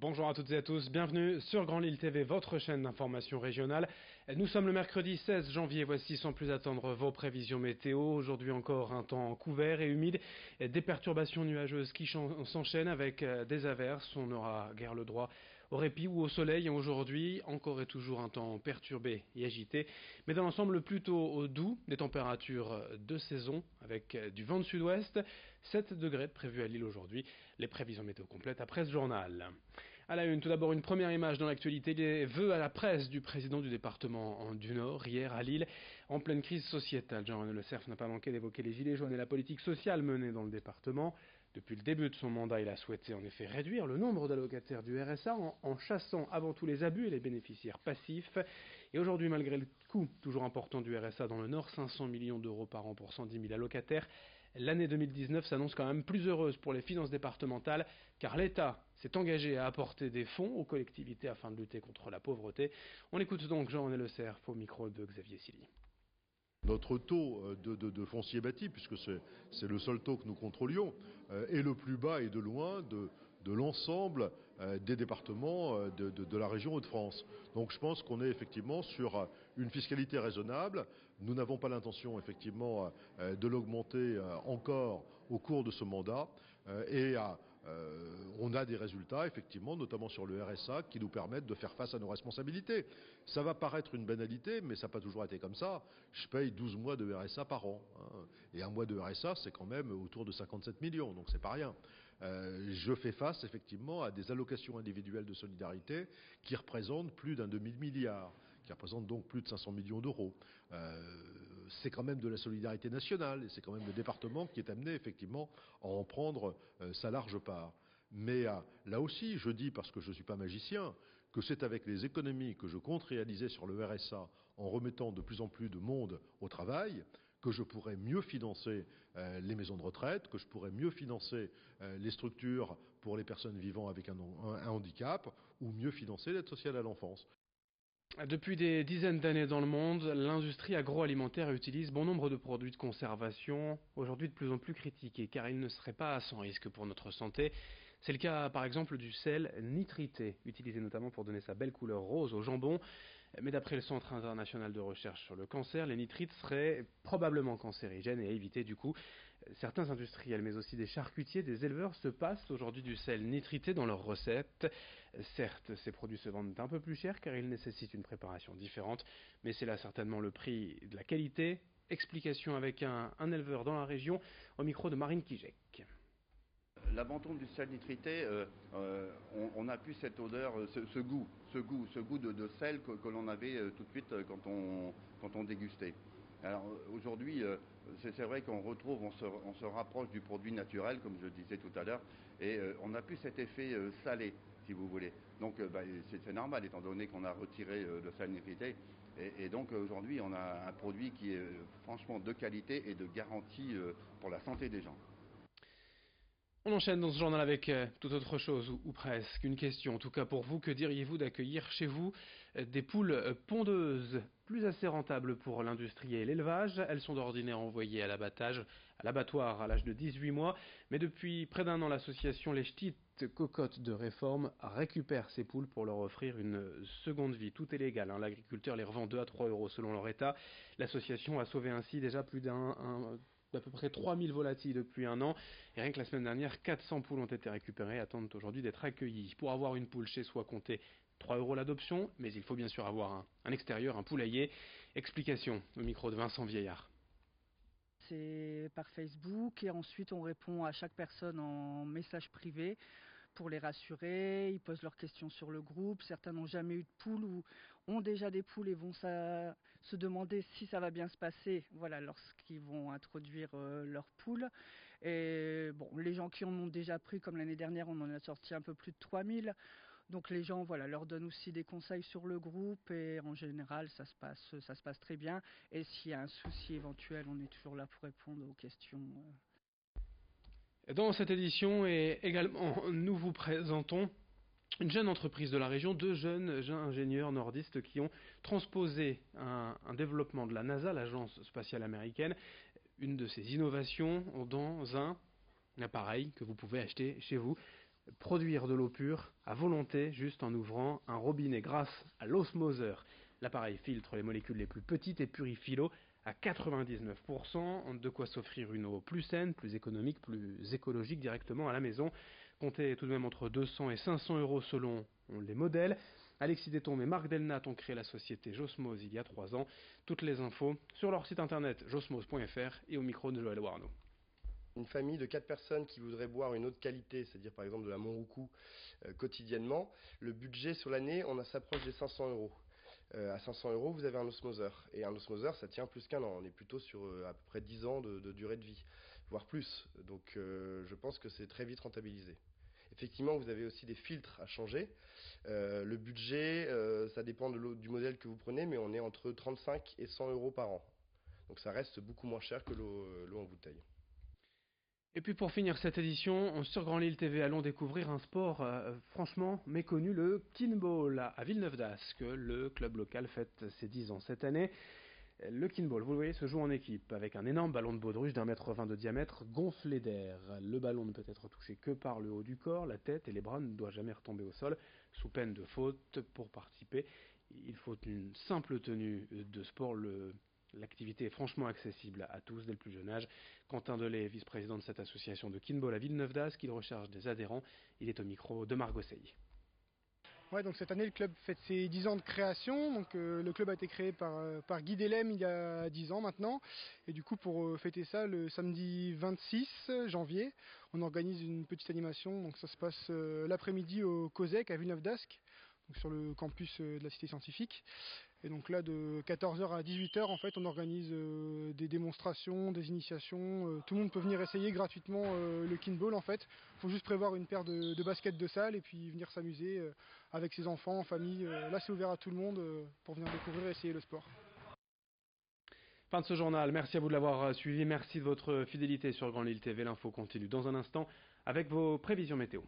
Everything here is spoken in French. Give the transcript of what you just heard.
Bonjour à toutes et à tous, bienvenue sur Grand Lille TV, votre chaîne d'information régionale. Nous sommes le mercredi 16 janvier, voici sans plus attendre vos prévisions météo. Aujourd'hui encore un temps couvert et humide, des perturbations nuageuses qui s'enchaînent avec des averses. On n'aura guère le droit au répit ou au soleil. Aujourd'hui, encore et toujours un temps perturbé et agité, mais dans l'ensemble plutôt doux, des températures de saison avec du vent de sud-ouest, 7 degrés prévus à Lille aujourd'hui. Les prévisions météo complètes après ce journal. À la une, tout d'abord une première image dans l'actualité, les vœux à la presse du président du département du Nord, hier à Lille, en pleine crise sociétale. Jean-René Le Cerf n'a pas manqué d'évoquer les gilets jaunes et la politique sociale menée dans le département. Depuis le début de son mandat, il a souhaité en effet réduire le nombre d'allocataires du RSA en chassant avant tout les abus et les bénéficiaires passifs. Et aujourd'hui, malgré le coût toujours important du RSA dans le Nord, 500 millions d'euros par an pour 110 000 allocataires, l'année 2019 s'annonce quand même plus heureuse pour les finances départementales, car l'État s'est engagé à apporter des fonds aux collectivités afin de lutter contre la pauvreté. On écoute donc Jean-René Le Cerf au micro de Xavier Silly. Notre taux de foncier bâti, puisque c'est le seul taux que nous contrôlions, est le plus bas et de loin de l'ensemble des départements de la région Hauts-de-France. Donc je pense qu'on est effectivement sur une fiscalité raisonnable. Nous n'avons pas l'intention effectivement de l'augmenter encore au cours de ce mandat. On a des résultats effectivement, notamment sur le RSA, qui nous permettent de faire face à nos responsabilités. Ça va paraître une banalité, mais ça n'a pas toujours été comme ça. Je paye 12 mois de RSA par an. Et un mois de RSA, c'est quand même autour de 57 millions, donc c'est pas rien. Je fais face effectivement à des allocations individuelles de solidarité qui représentent plus d'un demi-milliard, qui représentent donc plus de 500 millions d'euros. C'est quand même de la solidarité nationale et c'est quand même le département qui est amené effectivement à en prendre sa large part. Mais là aussi, je dis, parce que je ne suis pas magicien, que c'est avec les économies que je compte réaliser sur le RSA en remettant de plus en plus de monde au travail que je pourrais mieux financer les maisons de retraite, que je pourrais mieux financer les structures pour les personnes vivant avec un handicap ou mieux financer l'aide sociale à l'enfance. Depuis des dizaines d'années dans le monde, l'industrie agroalimentaire utilise bon nombre de produits de conservation, aujourd'hui de plus en plus critiqués, car ils ne seraient pas sans risque pour notre santé. C'est le cas par exemple du sel nitrité, utilisé notamment pour donner sa belle couleur rose au jambon. Mais d'après le Centre international de recherche sur le cancer, les nitrites seraient probablement cancérigènes et à éviter du coup. Certains industriels, mais aussi des charcutiers, des éleveurs se passent aujourd'hui du sel nitrité dans leurs recettes. Certes, ces produits se vendent un peu plus cher car ils nécessitent une préparation différente, mais c'est là certainement le prix de la qualité. Explication avec un éleveur dans la région au micro de Marine Kijek. L'abandon du sel nitrité, on n'a plus cette odeur, ce goût de sel que l'on avait tout de suite quand on dégustait. Alors aujourd'hui, c'est vrai qu'on retrouve, on se rapproche du produit naturel, comme je le disais tout à l'heure, et on n'a plus cet effet salé, si vous voulez. Donc c'est normal, étant donné qu'on a retiré le sel nitrité. Et donc aujourd'hui, on a un produit qui est franchement de qualité et de garantie pour la santé des gens. On enchaîne dans ce journal avec toute autre chose, ou presque. Une question, en tout cas pour vous, que diriez-vous d'accueillir chez vous des poules pondeuses, plus assez rentables pour l'industrie et l'élevage? Elles sont d'ordinaire envoyées à l'abattage, à l'abattoir à l'âge de 18 mois, mais depuis près d'un an, l'association Les Ch'tites Cocottes de Réforme récupère ces poules pour leur offrir une seconde vie. Tout est légal, l'agriculteur les revend 2 à 3 euros selon leur état. L'association a sauvé ainsi déjà plus d'à peu près 3000 volatiles depuis un an. Et rien que la semaine dernière, 400 poules ont été récupérées, attendent aujourd'hui d'être accueillies. Pour avoir une poule chez soi, comptez 3 euros l'adoption, mais il faut bien sûr avoir un extérieur, un poulailler. Explication au micro de Vincent Vieillard. C'est par Facebook et ensuite on répond à chaque personne en message privé pour les rassurer. Ils posent leurs questions sur le groupe. Certains n'ont jamais eu de poule ou ont déjà des poules et vont se demander si ça va bien se passer, voilà, lorsqu'ils vont introduire leurs poules. Et bon, les gens qui en ont déjà pris, comme l'année dernière, on en a sorti un peu plus de 3000. Donc les gens, voilà, leur donnent aussi des conseils sur le groupe et en général ça se passe très bien. Et s'il y a un souci éventuel, on est toujours là pour répondre aux questions. Dans cette édition et également, nous vous présentons une jeune entreprise de la région, deux jeunes ingénieurs nordistes qui ont transposé un développement de la NASA, l'agence spatiale américaine, une de ces innovations dans un appareil que vous pouvez acheter chez vous. Produire de l'eau pure à volonté, juste en ouvrant un robinet grâce à l'osmoseur. L'appareil filtre les molécules les plus petites et purifie l'eau à 99%, de quoi s'offrir une eau plus saine, plus économique, plus écologique directement à la maison. Comptez tout de même entre 200 et 500 euros selon les modèles. Alexis Détombe et Marc Delnat ont créé la société Josmose il y a 3 ans. Toutes les infos sur leur site internet josmose.fr et au micro de Joël Warneau. Une famille de 4 personnes qui voudraient boire une eau de qualité, c'est-à-dire par exemple de la Monroucou quotidiennement, le budget sur l'année, s'approche des 500 euros. À 500 euros, vous avez un osmoseur. Et un osmoseur, ça tient plus qu'1 an. On est plutôt sur à peu près 10 ans de durée de vie, voire plus. Donc je pense que c'est très vite rentabilisé. Effectivement, vous avez aussi des filtres à changer. Le budget, ça dépend du modèle que vous prenez, mais on est entre 35 et 100 euros par an. Donc ça reste beaucoup moins cher que l'eau en bouteille. Et puis pour finir cette édition, sur Grand Lille TV, allons découvrir un sport franchement méconnu, le kinball à Villeneuve-d'Ascq. Le club local fête ses 10 ans cette année. Le kinball, vous le voyez, se joue en équipe avec un énorme ballon de baudruche d'1,20 m de diamètre gonflé d'air. Le ballon ne peut être touché que par le haut du corps, la tête et les bras ne doivent jamais retomber au sol, sous peine de faute. Pour participer, il faut une simple tenue de sport. L'activité est franchement accessible à tous dès le plus jeune âge. Quentin Delay, vice-président de cette association de kinball à Villeneuve-d'Ascq, il recherche des adhérents. Il est au micro de Margot Sey. Ouais, donc cette année, le club fête ses 10 ans de création. Donc, le club a été créé par Guy Delem il y a 10 ans maintenant. Et du coup, pour fêter ça, le samedi 26 janvier, on organise une petite animation. Donc, ça se passe l'après-midi au COSEC à Villeneuve-d'Ascq, donc sur le campus de la Cité Scientifique. Et donc là, de 14h à 18h, en fait, on organise des démonstrations, des initiations. Tout le monde peut venir essayer gratuitement le kinball, en fait. Il faut juste prévoir une paire de baskets de salle et puis venir s'amuser avec ses enfants, en famille. Là, c'est ouvert à tout le monde pour venir découvrir et essayer le sport. Fin de ce journal. Merci à vous de l'avoir suivi. Merci de votre fidélité sur Grand Lille TV. L'info continue dans un instant avec vos prévisions météo.